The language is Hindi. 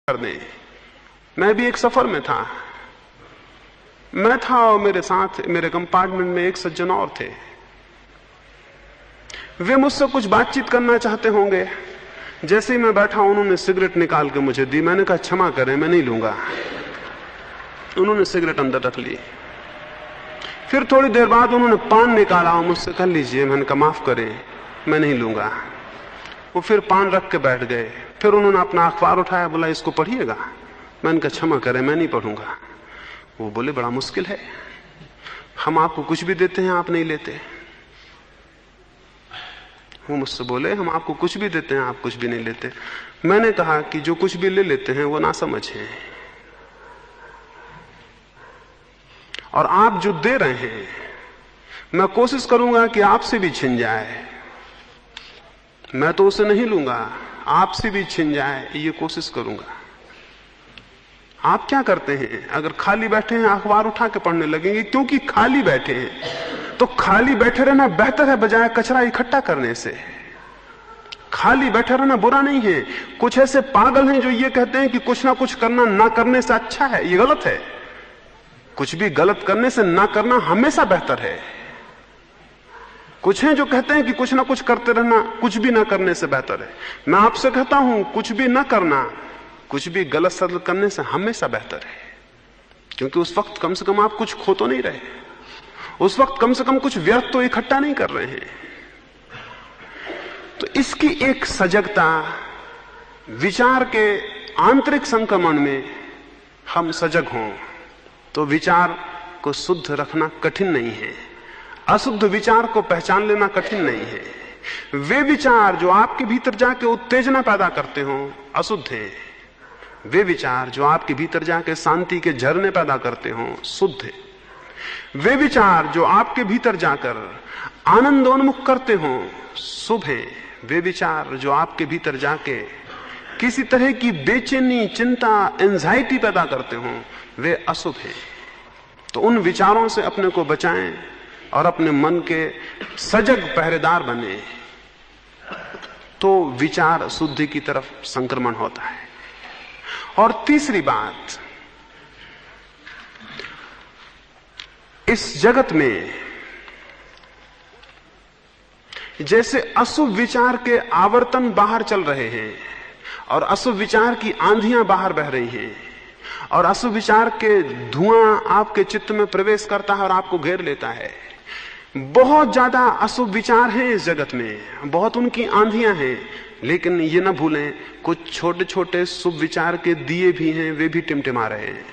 कर दें। मैं भी एक सफर में था। मैं था और मेरे साथ मेरे कंपार्टमेंट में एक सज्जन और थे। वे मुझसे कुछ बातचीत करना चाहते होंगे। जैसे ही मैं बैठा उन्होंने सिगरेट निकाल के मुझे दी। मैंने कहा क्षमा करें, मैं नहीं लूंगा। उन्होंने सिगरेट अंदर रख ली। फिर थोड़ी देर बाद उन्होंने पान निकाला और मुझसे कह लीजिए। मैंने कहा माफ करें, मैं नहीं लूंगा। वो फिर पान रख के बैठ गए। फिर उन्होंने अपना अखबार उठाया, बोला इसको पढ़िएगा। मैंने कहा क्षमा करें, मैं नहीं पढ़ूंगा। वो बोले बड़ा मुश्किल है, हम आपको कुछ भी देते हैं आप नहीं लेते। वो मुझसे बोले हम आपको कुछ भी देते हैं आप कुछ भी नहीं लेते। मैंने कहा कि जो कुछ भी ले लेते हैं वो नासमझ हैं, और आप जो दे रहे हैं मैं कोशिश करूंगा कि आपसे भी छिन जाए। मैं तो उसे नहीं लूंगा, आपसे भी छिन जाए ये कोशिश करूंगा। आप क्या करते हैं? अगर खाली बैठे हैं अखबार उठा के पढ़ने लगेंगे, क्योंकि खाली बैठे हैं। तो खाली बैठे रहना बेहतर है बजाय कचरा इकट्ठा करने से। खाली बैठे रहना बुरा नहीं है। कुछ ऐसे पागल हैं जो ये कहते हैं कि कुछ ना कुछ करना ना करने से अच्छा है। ये गलत है। कुछ भी गलत करने से ना करना हमेशा बेहतर है। कुछ हैं जो कहते हैं कि कुछ ना कुछ करते रहना कुछ भी ना करने से बेहतर है। मैं आपसे कहता हूं कुछ भी ना करना कुछ भी गलत सलत करने से हमेशा बेहतर है। क्योंकि उस वक्त कम से कम आप कुछ खो तो नहीं रहे, उस वक्त कम से कम कुछ व्यर्थ तो इकट्ठा नहीं कर रहे हैं। तो इसकी एक सजगता, विचार के आंतरिक संक्रमण में हम सजग हों तो विचार को शुद्ध रखना कठिन नहीं है। अशुद्ध विचार को पहचान लेना कठिन नहीं है। वे विचार जो आपके भीतर जाके उत्तेजना पैदा करते हो अशुद्ध हैं। वे विचार जो आपके भीतर जाके शांति के झरने पैदा करते हो शुद्ध है। वे विचार जो आपके भीतर जाकर आनंदोन्मुख करते हो शुभ है। वे विचार जो आपके भीतर जाके किसी तरह की बेचैनी, चिंता, एंजाइटी पैदा करते हो वे अशुभ है। तो उन विचारों से अपने को बचाएं और अपने मन के सजग पहरेदार बने, तो विचार शुद्धि की तरफ संक्रमण होता है। और तीसरी बात, इस जगत में जैसे अशुभ विचार के आवर्तन बाहर चल रहे हैं और अशुभ विचार की आंधियां बाहर बह रही हैं और अशुभ विचार के धुआं आपके चित्त में प्रवेश करता है और आपको घेर लेता है। बहुत ज्यादा अशुभ विचार हैं इस जगत में, बहुत उनकी आंधियां हैं। लेकिन ये न भूलें कुछ छोटे छोटे शुभ विचार के दिए भी हैं, वे भी टिमटिमा रहे हैं।